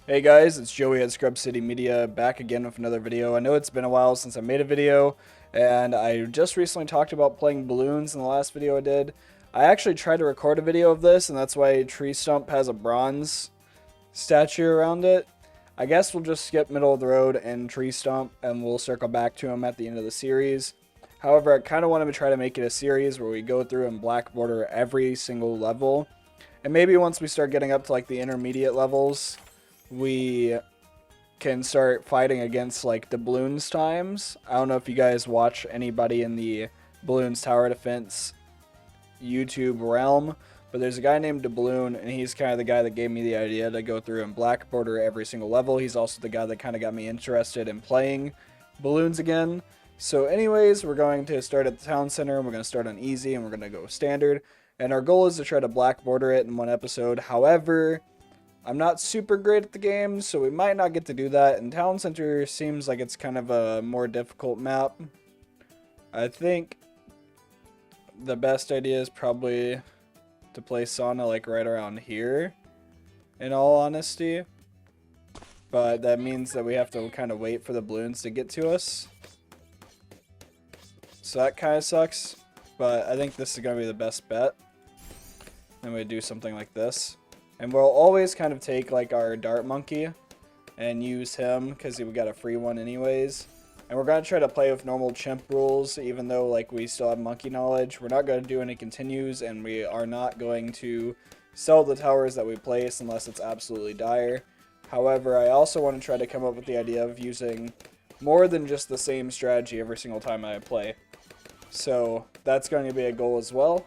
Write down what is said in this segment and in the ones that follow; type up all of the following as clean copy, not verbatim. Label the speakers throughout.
Speaker 1: Hey guys, it's Joey at Scrub City Media back again with another video. I know it's been a while since I made a video, and I just recently talked about playing Bloons in the last video I did. I actually tried to record a video of this, and that's why Tree Stump has a bronze statue around it. I guess we'll just skip middle of the road and Tree Stump, and we'll circle back to him at the end of the series. However, I kind of wanted to try to make it a series where we go through and black border every single level. And maybe once we start getting up to like the intermediate levels, we can start fighting against like the Bloons times. I don't know if you guys watch anybody in the Bloons Tower Defense YouTube realm, but there's a guy named Bloon, and he's kind of the guy that gave me the idea to go through and black border every single level. He's also the guy that kind of got me interested in playing Bloons again. So anyways, we're going to start at the town center, and we're going to start on easy, and we're going to go standard. And our goal is to try to black border it in one episode. However, I'm not super great at the game, so we might not get to do that. And Town Center seems like it's kind of a more difficult map. I think the best idea is probably to play Sauna like right around here, in all honesty. But that means that we have to kind of wait for the Bloons to get to us. So that kind of sucks, but I think this is going to be the best bet. Then we do something like this. And we'll always kind of take like our dart monkey and use him because we got a free one anyways. And we're going to try to play with normal chimp rules, even though like we still have monkey knowledge. We're not going to do any continues, and we are not going to sell the towers that we place unless it's absolutely dire. However, I also want to try to come up with the idea of using more than just the same strategy every single time I play. So that's going to be a goal as well.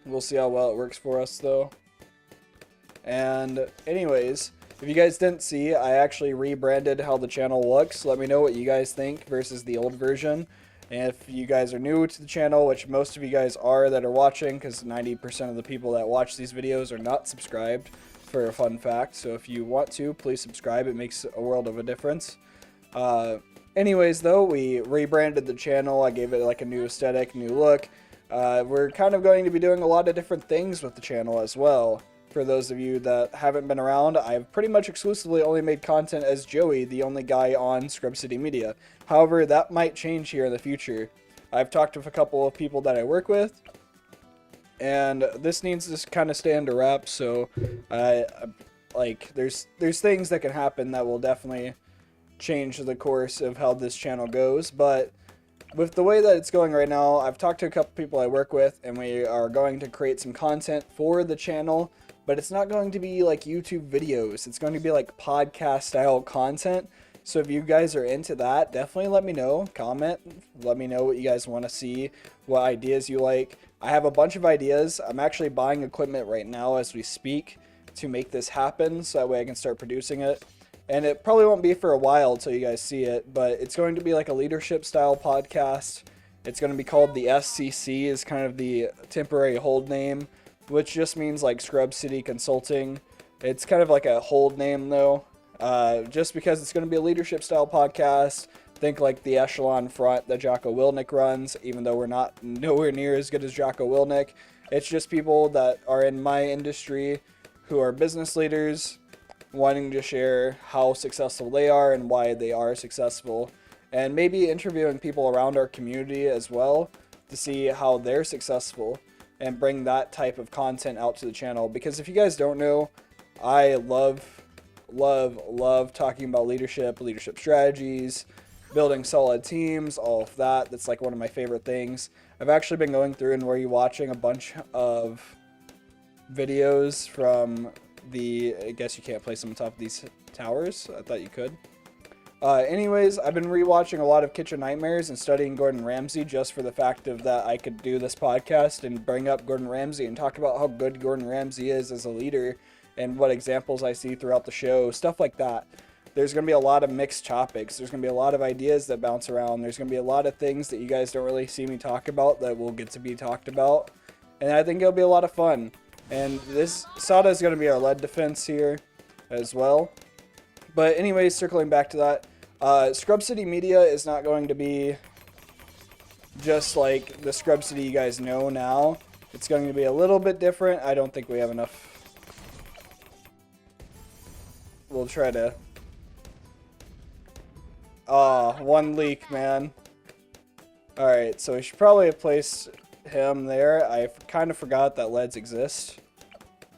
Speaker 1: We'll see how well it works for us though. And anyways, if you guys didn't see, I actually rebranded how the channel looks. Let me know what you guys think versus the old version. And if you guys are new to the channel, which most of you guys are that are watching, because 90% of the people that watch these videos are not subscribed, for a fun fact. So if you want to, please subscribe. It makes a world of a difference. Anyways, though, we rebranded the channel. I gave it like a new aesthetic, new look. We're kind of going to be doing a lot of different things with the channel as well. For those of you that haven't been around, I've pretty much exclusively only made content as Joey, the only guy on Scrub City Media. However, that might change here in the future. I've talked with a couple of people that I work with, and this needs to kind of stay under wraps, so like there's things that can happen that will definitely change the course of how this channel goes. But with the way that it's going right now, I've talked to a couple people I work with, and we are going to create some content for the channel. But it's not going to be like YouTube videos. It's going to be like podcast style content. So if you guys are into that, definitely let me know. Comment. Let me know what you guys want to see, what ideas you like. I have a bunch of ideas. I'm actually buying equipment right now as we speak to make this happen, so that way I can start producing it. And it probably won't be for a while till you guys see it, but it's going to be like a leadership style podcast. It's going to be called the SCC, is kind of the temporary hold name, which just means like Scrub City Consulting. It's kind of like a hold name though, just because it's going to be a leadership style podcast. Think like the echelon front that Jocko Willnick runs, even though we're not nowhere near as good as Jocko Willnick. It's just people that are in my industry who are business leaders wanting to share how successful they are and why they are successful, and maybe interviewing people around our community as well to see how they're successful and bring that type of content out to the channel. Because if you guys don't know, I love talking about leadership strategies, building solid teams, all of that. That's like one of my favorite things. I've actually been going through and rewatching a bunch of videos from the, I guess you can't place them on top of these towers. I thought you could. Anyways, I've been rewatching a lot of Kitchen Nightmares and studying Gordon Ramsay just for the fact of that I could do this podcast and bring up Gordon Ramsay and talk about how good Gordon Ramsay is as a leader and what examples I see throughout the show, stuff like that. There's going to be a lot of mixed topics. There's going to be a lot of ideas that bounce around. There's going to be a lot of things that you guys don't really see me talk about that will get to be talked about. And I think it'll be a lot of fun. And this Sada is going to be our lead defense here as well. But anyways, circling back to that, Scrub City Media is not going to be just like the Scrub City you guys know now. It's going to be a little bit different. I don't think we have enough we'll try to... Ah, one leak, man. Alright, so we should probably have placed him there. I kind of forgot that leads exist.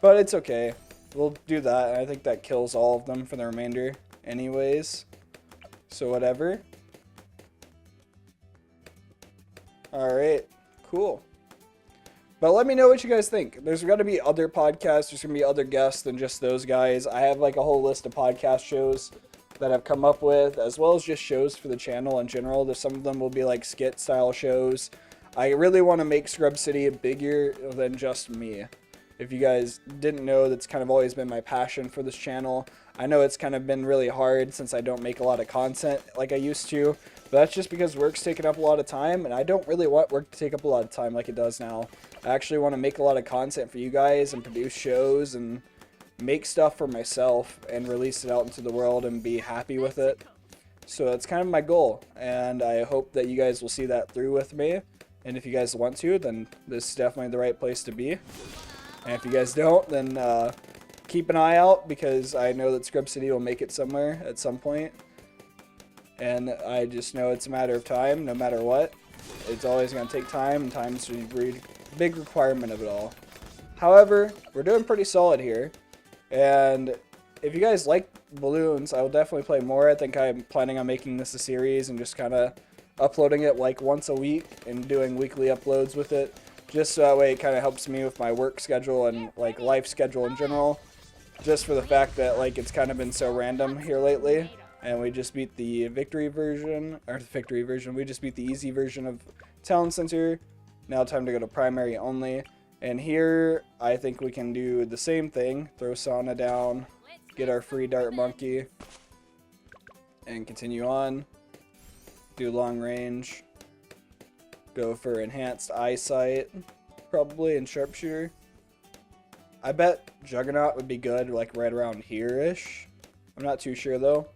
Speaker 1: But it's okay. We'll do that. I think that kills all of them for the remainder anyways. So whatever. Alright, cool. But let me know what you guys think. There's going to be other podcasts. There's going to be other guests than just those guys. I have like a whole list of podcast shows that I've come up with, as well as just shows for the channel in general. Some of them will be like skit style shows. I really want to make Scrub City bigger than just me. If you guys didn't know, that's kind of always been my passion for this channel. I know it's kind of been really hard since I don't make a lot of content like I used to, but that's just because work's taking up a lot of time, and I don't really want work to take up a lot of time like it does now. I actually want to make a lot of content for you guys and produce shows and make stuff for myself and release it out into the world and be happy with it. So that's kind of my goal, and I hope that you guys will see that through with me. And if you guys want to, then this is definitely the right place to be. And if you guys don't, then keep an eye out, because I know that Scrub City will make it somewhere at some point. And I just know it's a matter of time, no matter what. It's always going to take time, and time's a big requirement of it all. However, we're doing pretty solid here. And if you guys like Bloons, I will definitely play more. I think I'm planning on making this a series and just kind of uploading it like once a week and doing weekly uploads with it. Just so that way it kind of helps me with my work schedule and like life schedule in general. Just for the fact that like it's kind of been so random here lately. And we just beat the victory version, we just beat the easy version of Town Center. Now time to go to primary only. And here I think we can do the same thing. Throw Sauna down, get our free dart monkey, and continue on. Do long range. Go for enhanced eyesight, probably, and sharpshooter. I bet Juggernaut would be good, like right around here-ish. I'm not too sure though.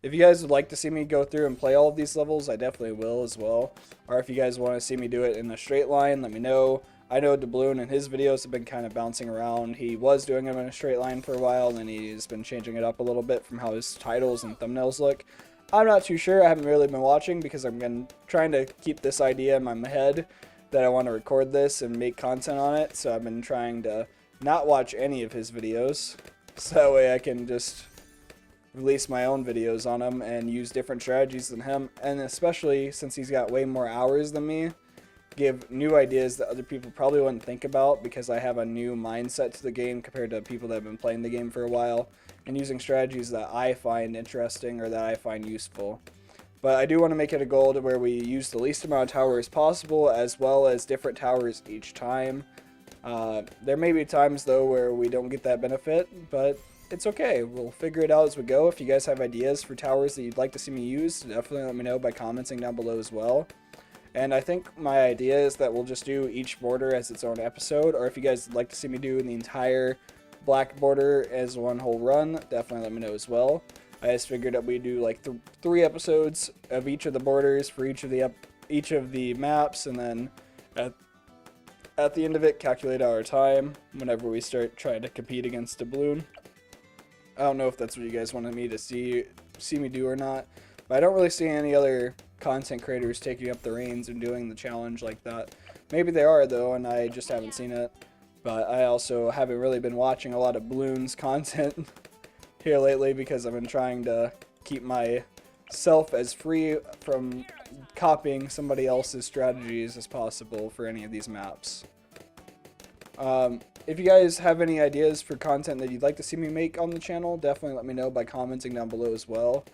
Speaker 1: If you guys would like to see me go through and play all of these levels, I definitely will as well. Or if you guys want to see me do it in a straight line, let me know. I know Bloons and his videos have been kind of bouncing around. He was doing them in a straight line for a while, and then he's been changing it up a little bit from how his titles and thumbnails look. I'm not too sure. I haven't really been watching because I've been trying to keep this idea in my head that I want to record this and make content on it. So I've been trying to not watch any of his videos, so that way I can just release my own videos on him and use different strategies than him. And especially since he's got way more hours than me, give new ideas that other people probably wouldn't think about, because I have a new mindset to the game compared to people that have been playing the game for a while, and using strategies that I find interesting or that I find useful. But I do want to make it a goal to where we use the least amount of towers possible, as well as different towers each time. There may be times though where we don't get that benefit, but it's okay. We'll figure it out as we go. If you guys have ideas for towers that you'd like to see me use, definitely let me know by commenting down below as well. And I think my idea is that we'll just do each border as its own episode, or if you guys would like to see me do the entire black border as one whole run, definitely let me know as well. I just figured that we'd do like 3 episodes of each of the borders for each of the maps, and then at the end of it, calculate our time whenever we start trying to compete against a Bloon. I don't know if that's what you guys wanted me to see me do or not, but I don't really see any other content creators taking up the reins and doing the challenge like that. Maybe they are though, and I just haven't seen it. But I also haven't really been watching a lot of Bloons content here lately, because I've been trying to keep myself as free from copying somebody else's strategies as possible for any of these maps. If you guys have any ideas for content that you'd like to see me make on the channel, definitely let me know by commenting down below as well.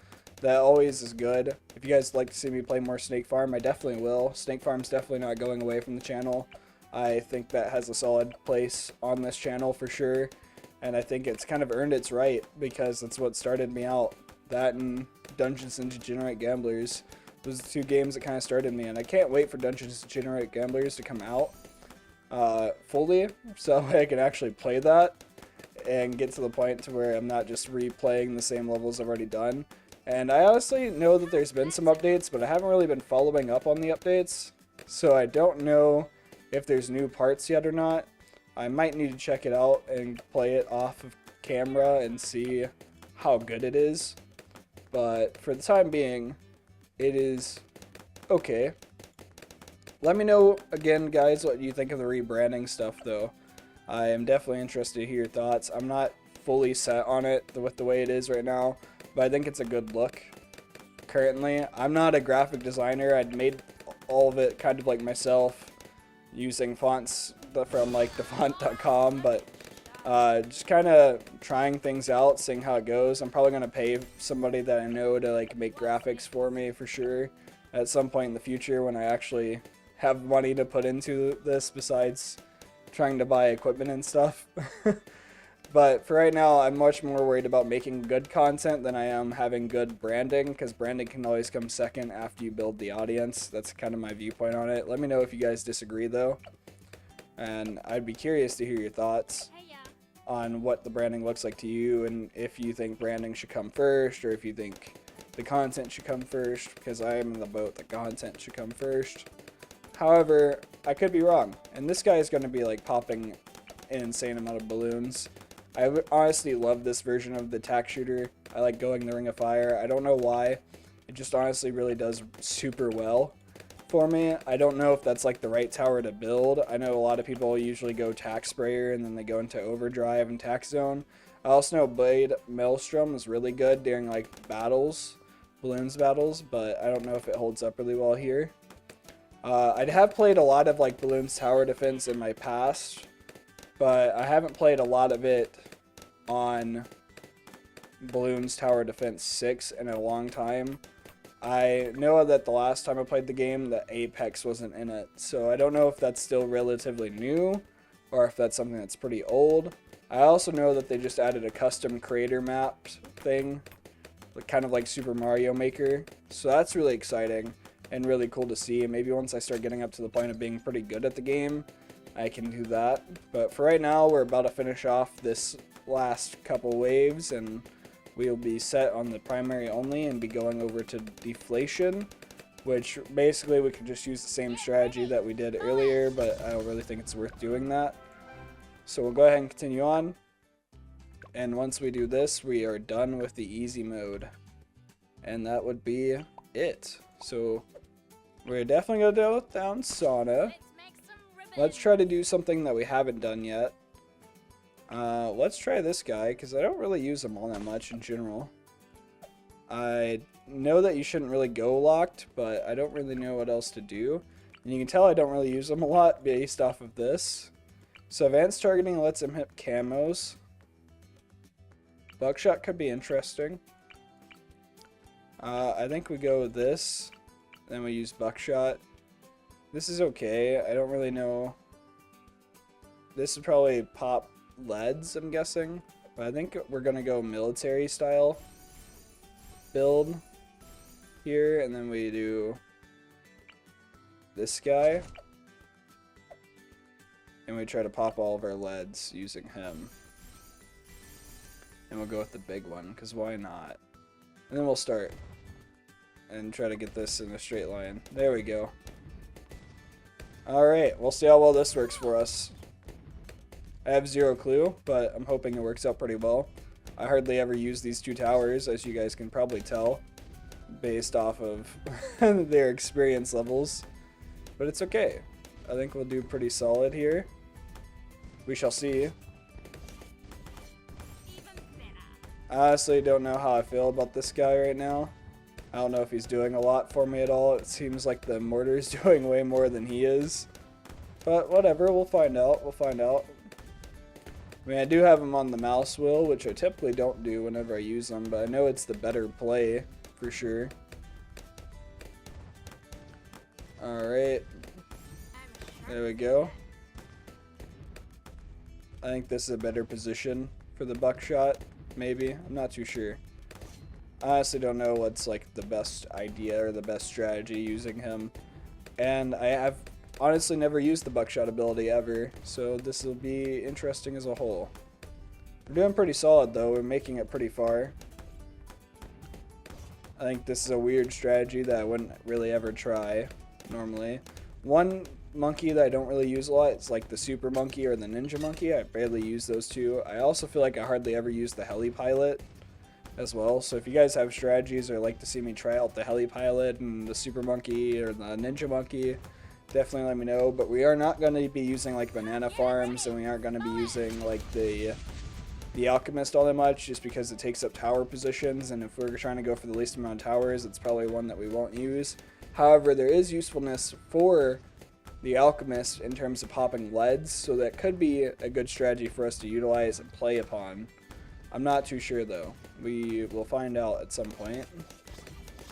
Speaker 1: That always is good. If you guys would like to see me play more Snake Farm, I definitely will. Snake Farm's definitely not going away from the channel. I think that has a solid place on this channel for sure. And I think it's kind of earned its right, because that's what started me out. That and Dungeons and Degenerate Gamblers. Those are the 2 games that kind of started me. And I can't wait for Dungeons and Degenerate Gamblers to come out fully, so I can actually play that and get to the point to where I'm not just replaying the same levels I've already done. And I honestly know that there's been some updates, but I haven't really been following up on the updates, so I don't know if there's new parts yet or not. I might need to check it out and play it off of camera and see how good it is. But for the time being, it is okay. Let me know, again, guys, what you think of the rebranding stuff, though. I am definitely interested to hear your thoughts. I'm not fully set on it with the way it is right now, but I think it's a good look currently. I'm not a graphic designer. I'd made all of it kind of like myself using fonts from like thefont.com, but just kind of trying things out, seeing how it goes. I'm probably going to pay somebody that I know to like make graphics for me for sure at some point in the future when I actually have money to put into this besides trying to buy equipment and stuff. But for right now, I'm much more worried about making good content than I am having good branding, because branding can always come second after you build the audience. That's kind of my viewpoint on it. Let me know if you guys disagree, though. And I'd be curious to hear your thoughts on what the branding looks like to you, and if you think branding should come first, or if you think the content should come first, because I am in the boat that content should come first. However, I could be wrong, and this guy is going to be like popping an insane amount of balloons. I honestly love this version of the tack shooter. I like going the Ring of Fire. I don't know why. It just honestly really does super well for me. I don't know if that's like the right tower to build. I know a lot of people usually go tack sprayer and then they go into overdrive and tack zone. I also know Blade Maelstrom is really good during like battles, balloons battles, but I don't know if it holds up really well here. I have played a lot of like balloons tower defense in my past, but I haven't played a lot of it on Bloons Tower Defense 6 in a long time. I know that the last time I played the game, the Apex wasn't in it, so I don't know if that's still relatively new, or if that's something that's pretty old. I also know that they just added a custom creator map thing, kind of like Super Mario Maker, so that's really exciting and really cool to see. Maybe once I start getting up to the point of being pretty good at the game, I can do that. But for right now, we're about to finish off this last couple waves, and we'll be set on the primary only and be going over to deflation, which basically we could just use the same strategy that we did earlier, but I don't really think it's worth doing that. So we'll go ahead and continue on, and once we do this, we are done with the easy mode, and that would be it. So we're definitely going to go down sauna. Let's try to do something that we haven't done yet. Let's try this guy, because I don't really use him all that much in general. I know that you shouldn't really go locked, but I don't really know what else to do. And you can tell I don't really use him a lot based off of this. So advanced targeting lets him hit camos. Buckshot could be interesting. I think we go with this, then we use buckshot. This is okay. I don't really know. This would probably pop leads, I'm guessing. But I think we're going to go military style build here. And then we do this guy. And we try to pop all of our leads using him. And we'll go with the big one, because why not? And then we'll start and try to get this in a straight line. There we go. Alright, we'll see how well this works for us. I have zero clue, but I'm hoping it works out pretty well. I hardly ever use these two towers, as you guys can probably tell, based off of their experience levels. But it's okay. I think we'll do pretty solid here. We shall see. I honestly don't know how I feel about this guy right now. I don't know if he's doing a lot for me at all. It seems like the mortar's doing way more than he is. But whatever, we'll find out. We'll find out. I mean, I do have him on the mouse wheel, which I typically don't do whenever I use them, but I know it's the better play, for sure. Alright. There we go. I think this is a better position for the buckshot, maybe. I'm not too sure. I honestly don't know what's like the best idea or the best strategy using him. And I have honestly never used the buckshot ability ever, so this will be interesting as a whole. We're doing pretty solid though, we're making it pretty far. I think this is a weird strategy that I wouldn't really ever try normally. One monkey that I don't really use a lot. It's like the super monkey or the ninja monkey. I barely use those two. I also feel like I hardly ever use the heli pilot as well. So if you guys have strategies or like to see me try out the heli pilot and the super monkey or the ninja monkey, definitely let me know. But we are not going to be using like banana farms, and we aren't going to be using like the alchemist all that much, just because it takes up tower positions, and if we're trying to go for the least amount of towers, it's probably one that we won't use. However, there is usefulness for the alchemist in terms of popping leads, so that could be a good strategy for us to utilize and play upon. I'm not too sure though. We will find out at some point.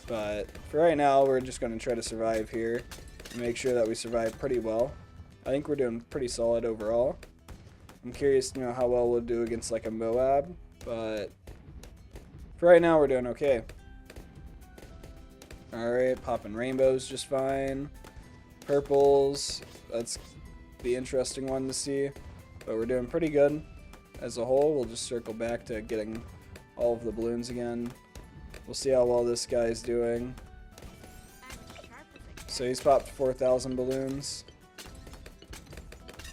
Speaker 1: But for right now, we're just going to try to survive here and make sure that we survive pretty well. I think we're doing pretty solid overall. I'm curious to know how well we'll do against like a Moab, but for right now, we're doing okay. Alright, popping rainbows just fine. Purples, that's the interesting one to see, but we're doing pretty good as a whole. We'll just circle back to getting all of the balloons again. We'll see how well this guy's doing. So he's popped 4,000 balloons.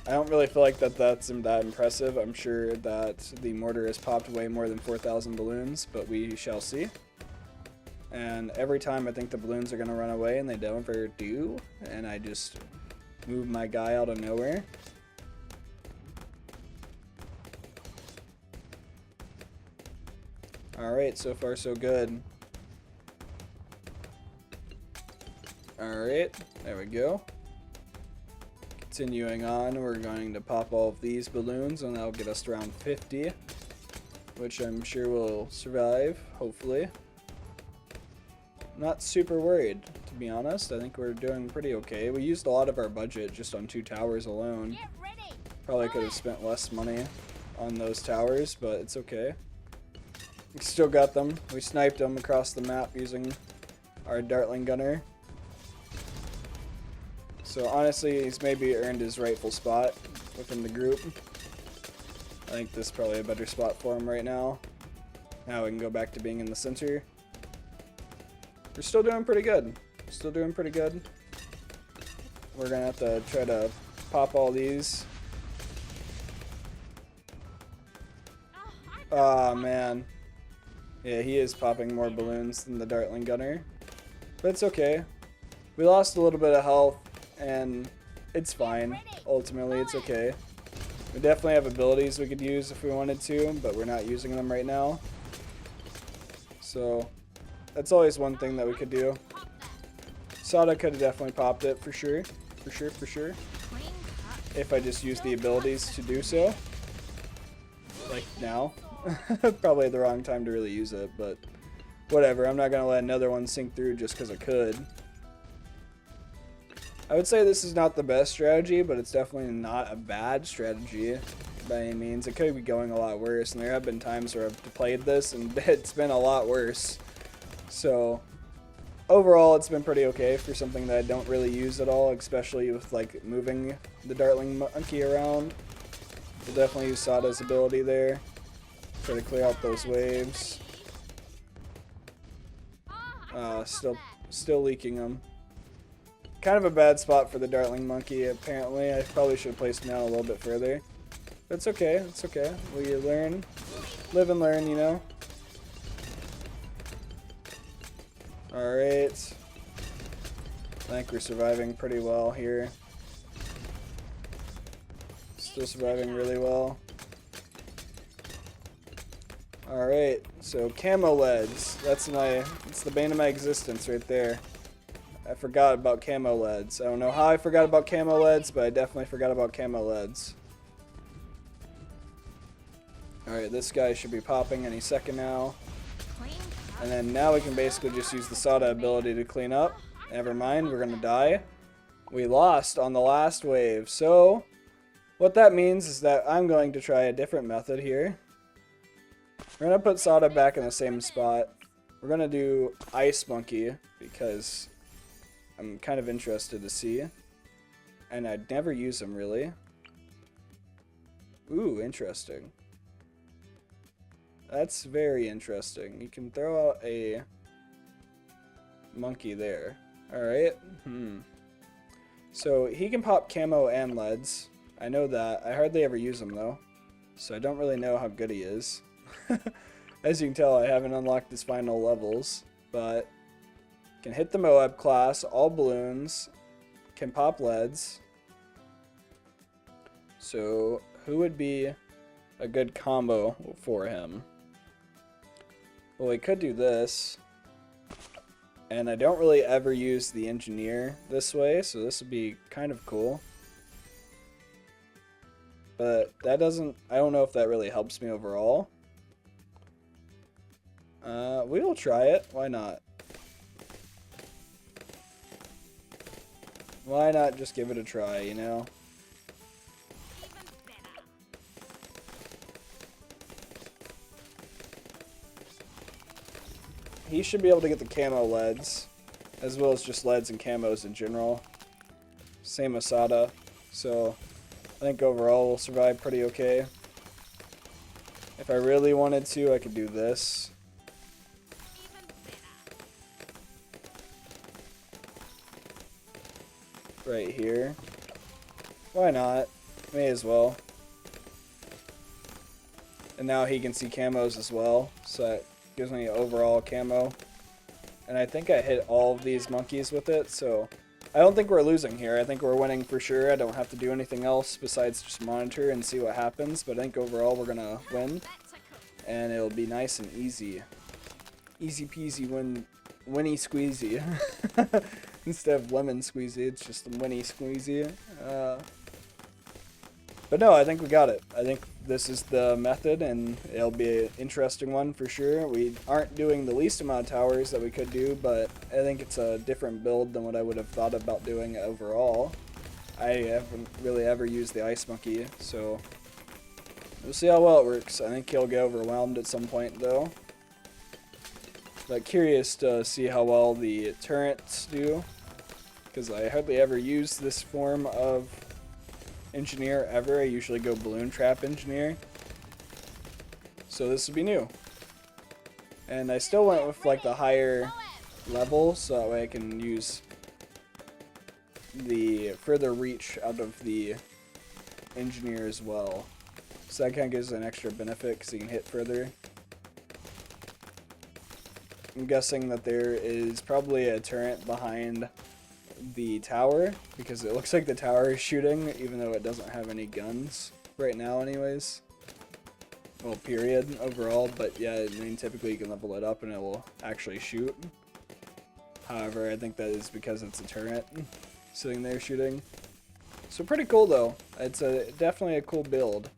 Speaker 1: I don't really feel like that's that impressive. I'm sure that the mortar has popped way more than 4,000 balloons, but we shall see. And every time I think the balloons are going to run away, and they never do, and I just move my guy out of nowhere. Alright, so far so good. Alright, there we go. Continuing on, we're going to pop all of these balloons, and that'll get us to around 50, which I'm sure will survive, hopefully. Not super worried, to be honest. I think we're doing pretty okay. We used a lot of our budget just on 2 towers alone. Probably could have spent less money on those towers, but it's okay. We still got them. We sniped them across the map using our Dartling gunner. So honestly, he's maybe earned his rightful spot within the group. I think this is probably a better spot for him right now. Now we can go back to being in the center. We're still doing pretty good. Still doing pretty good. We're gonna have to try to pop all these. Oh man. Yeah, he is popping more balloons than the Dartling gunner. But it's okay. We lost a little bit of health, and it's fine. Ultimately, it's okay. We definitely have abilities we could use if we wanted to, but we're not using them right now. So that's always one thing that we could do. Sada could have definitely popped it for sure. For sure. If I just used the abilities to do so. Like now. Probably the wrong time to really use it, but whatever. I'm not going to let another one sink through just because I could. I would say this is not the best strategy, but it's definitely not a bad strategy by any means. It could be going a lot worse, and there have been times where I've played this and it's been a lot worse. So overall, it's been pretty okay for something that I don't really use at all, especially with like moving the Dartling monkey around. We'll definitely use Sada's ability there. Try to clear out those waves. Still leaking them. Kind of a bad spot for the Dartling monkey, apparently. I probably should have placed him down a little bit further. But it's okay, it's okay. We learn. Live and learn, you know? Alright. I think we're surviving pretty well here. Still surviving really well. Alright, so camo leads. It's the bane of my existence right there. I forgot about camo leads. I don't know how I forgot about camo leads, but I definitely forgot about camo leads. Alright, this guy should be popping any second now. And then now we can basically just use the Sada ability to clean up. Never mind, we're gonna die. We lost on the last wave. So, what that means is that I'm going to try a different method here. We're gonna put Sada back in the same spot. We're gonna do Ice Monkey because I'm kind of interested to see. And I'd never use them really. Ooh, interesting. That's very interesting. You can throw out a monkey there. Alright. So he can pop camo and leads. I know that. I hardly ever use him though. So I don't really know how good he is. As you can tell, I haven't unlocked his final levels. But can hit the Moab class, all balloons, can pop leads. So who would be a good combo for him? Well, we could do this. And I don't really ever use the engineer this way, so this would be kind of cool. But that doesn't, I don't know if that really helps me overall. We will try it, why not? Why not just give it a try, you know? He should be able to get the camo leads, as well as just leads and camos in general. Same Asada, so I think overall we'll survive pretty okay. If I really wanted to, I could do this. Right here. Why not? May as well. And now he can see camos as well, so that gives me overall camo. And I think I hit all of these monkeys with it, so I don't think we're losing here. I think we're winning for sure. I don't have to do anything else besides just monitor and see what happens, but I think overall we're gonna win. And it'll be nice and easy. Easy peasy winny squeezy. Instead of lemon squeezy, it's just winny squeezy. But no, I think we got it. I think this is the method, and it'll be an interesting one for sure. We aren't doing the least amount of towers that we could do, but I think it's a different build than what I would have thought about doing overall. I haven't really ever used the Ice Monkey, so we'll see how well it works. I think he'll get overwhelmed at some point, though. But curious to see how well the turrets do, because I hardly ever use this form of engineer ever. I usually go balloon trap engineer, so this would be new. And I still went with like the higher level, so that way I can use the further reach out of the engineer as well. So that kind of gives an extra benefit because you can hit further. I'm guessing that there is probably a turret behind the tower, because it looks like the tower is shooting, even though it doesn't have any guns right now anyways. Well, period, overall, but yeah, I mean, typically you can level it up and it will actually shoot. However, I think that is because it's a turret sitting there shooting. So pretty cool though. It's definitely a cool build.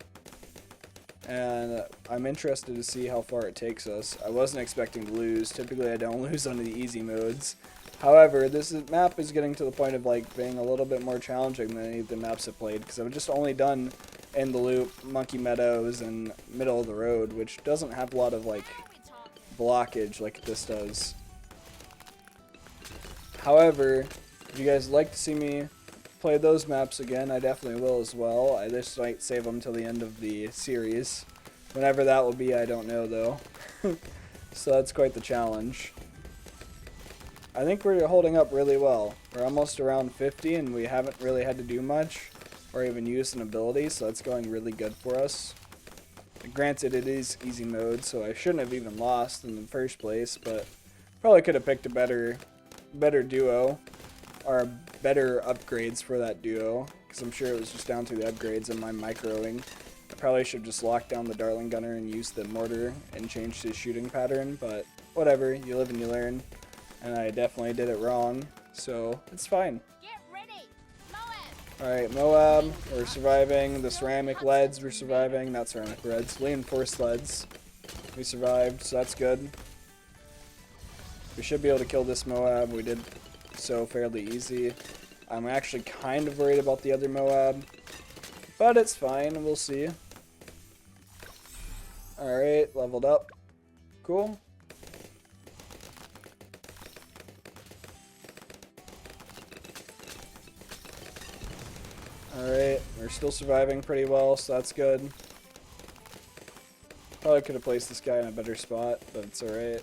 Speaker 1: And I'm interested to see how far it takes us. I wasn't expecting to lose. Typically I don't lose on the easy modes. However, this map is getting to the point of like being a little bit more challenging than any of the maps I've played, because I've just only done In the Loop, Monkey Meadows, and Middle of the Road, which doesn't have a lot of like blockage like this does. However, if you guys like to see me play those maps again, I definitely will as well. I just might save them till the end of the series. Whenever that will be, I don't know though. So that's quite the challenge. I think we're holding up really well. We're almost around 50 and we haven't really had to do much or even use an ability, so that's going really good for us. Granted, it is easy mode, so I shouldn't have even lost in the first place, but probably could have picked a better duo, or better upgrades for that duo, because I'm sure it was just down to the upgrades and my microing. I probably should have just locked down the Darling Gunner and used the mortar and changed his shooting pattern, but whatever, you live and you learn, and I definitely did it wrong, so it's fine. Alright, Moab, we're surviving. The ceramic leads, we're surviving. Not ceramic leads, reinforced leads. We survived, so that's good. We should be able to kill this Moab. We did so fairly easy. I'm actually kind of worried about the other Moab, but it's fine, we'll see. Alright, leveled up. Cool. Alright, we're still surviving pretty well, so that's good. Probably could have placed this guy in a better spot, but it's alright.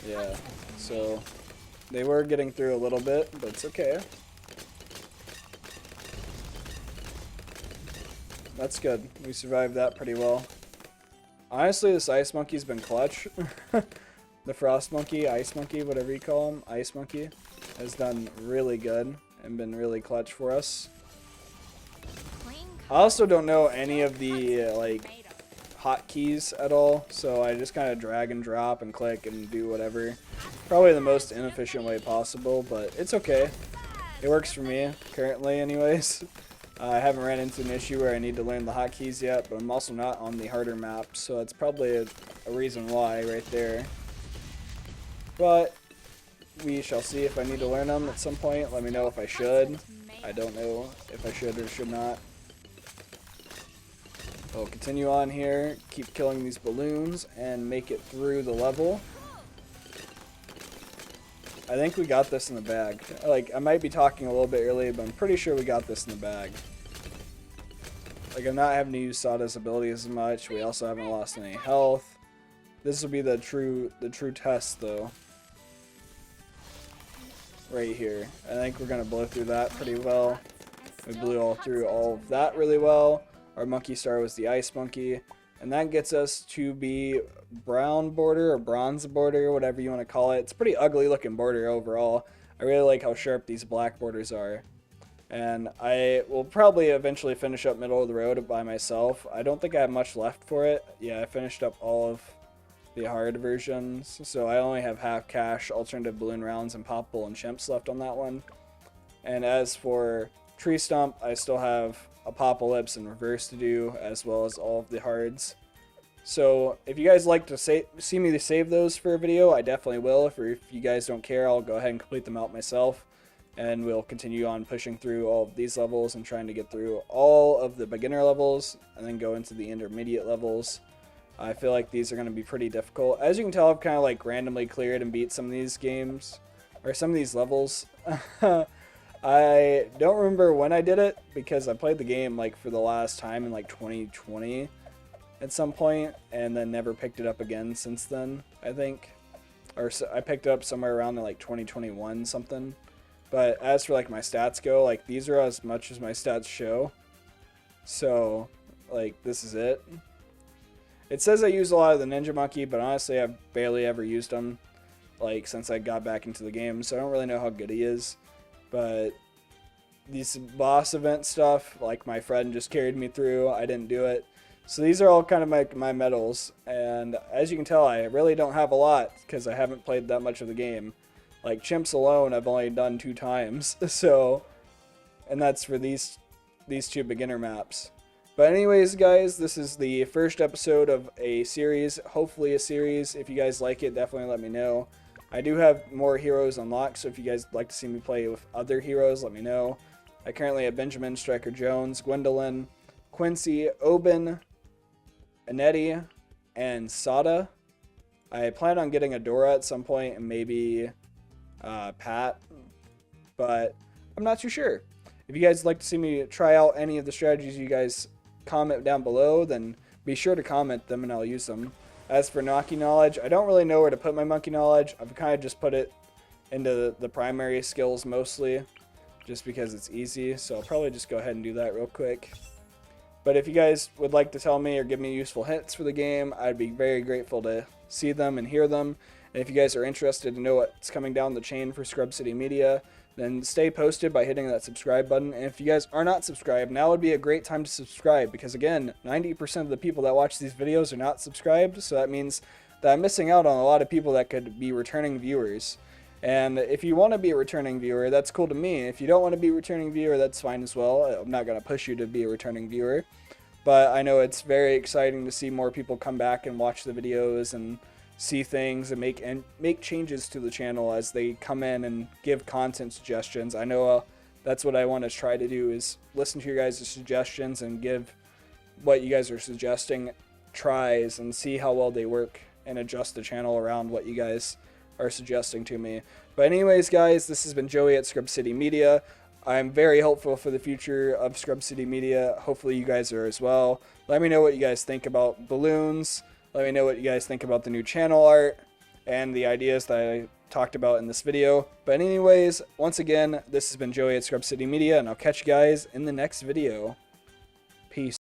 Speaker 1: Yeah, so They were getting through a little bit, but it's okay. That's good. We survived that pretty well. Honestly, this ice monkey's been clutch. The frost monkey, ice monkey, whatever you call him, ice monkey, has done really good and been really clutch for us. I also don't know any of the like hotkeys at all, so I just kind of drag and drop and click and do whatever. Probably the most inefficient way possible, but it's okay. It works for me currently, anyways. I haven't ran into an issue where I need to learn the hotkeys yet, but I'm also not on the harder map, so that's probably a reason why right there. But we shall see if I need to learn them at some point. Let me know if I should. I don't know if I should or should not. We'll continue on here, keep killing these balloons, and make it through the level. I think we got this in the bag. Like, I might be talking a little bit early, but I'm pretty sure we got this in the bag. Like, I'm not having to use Sada's ability as much. We also haven't lost any health. This will be the true test, though. Right here. I think we're going to blow through that pretty well. We blew through all of that really well. Our monkey star was the ice monkey. And that gets us to be brown border or bronze border, whatever you want to call it. It's a pretty ugly looking border overall. I really like how sharp these black borders are. And I will probably eventually finish up middle of the road by myself. I don't think I have much left for it. Yeah, I finished up all of the hard versions, so I only have half cash, alternative balloon rounds, and popple and chimps left on that one. And as for tree stump, I still have apocalypse and reverse to do, as well as all of the hards. So if you guys like to see me save those for a video, I definitely will. If you guys don't care, I'll go ahead and complete them out myself, and we'll continue on pushing through all of these levels and trying to get through all of the beginner levels and then go into the intermediate levels. I feel like these are going to be pretty difficult. As you can tell, I've kind of like randomly cleared and beat some of these games, or some of these levels. I don't remember when I did it, because I played the game like for the last time in like 2020 at some point, and then never picked it up again since then, I think. Or so, I picked it up somewhere around in like 2021 something. But as for like my stats go, like these are as much as my stats show. So like this is it. It says I use a lot of the Ninja Monkey, but honestly I've barely ever used him, like, since I got back into the game, so I don't really know how good he is. But these boss event stuff, like my friend just carried me through, I didn't do it. So these are all kind of my medals, and as you can tell, I really don't have a lot, because I haven't played that much of the game. Like chimps alone, I've only done 2 times, so, and that's for these 2 beginner maps. But anyways, guys, this is the first episode of a series, hopefully a series. If you guys like it, definitely let me know. I do have more heroes unlocked, so if you guys would like to see me play with other heroes, let me know. I currently have Benjamin, Striker Jones, Gwendolyn, Quincy, Oben, Anetti, and Sada. I plan on getting Adora at some point, and maybe Pat, but I'm not too sure. If you guys would like to see me try out any of the strategies you guys comment down below, then be sure to comment them and I'll use them. As for monkey knowledge, I don't really know where to put my monkey knowledge. I've kind of just put it into the primary skills mostly, just because it's easy, so I'll probably just go ahead and do that real quick. But if you guys would like to tell me or give me useful hints for the game, I'd be very grateful to see them and hear them. And if you guys are interested to know what's coming down the chain for Scrub City Media, then stay posted by hitting that subscribe button. And if you guys are not subscribed, now would be a great time to subscribe, because again, 90% of the people that watch these videos are not subscribed, so that means that I'm missing out on a lot of people that could be returning viewers. And if you want to be a returning viewer, that's cool to me. If you don't want to be a returning viewer, that's fine as well. I'm not going to push you to be a returning viewer. But I know it's very exciting to see more people come back and watch the videos and see things and make changes to the channel as they come in and give content suggestions. I know that's what I want to try to do, is listen to your guys' suggestions and give what you guys are suggesting tries and see how well they work and adjust the channel around what you guys are suggesting to me. But anyways, guys, this has been Joey at Scrub City Media. I'm very hopeful for the future of Scrub City Media. Hopefully you guys are as well. Let me know what you guys think about Bloons. Let me know what you guys think about the new channel art and the ideas that I talked about in this video. But anyways, once again, this has been Joey at Scrub City Media, and I'll catch you guys in the next video. Peace.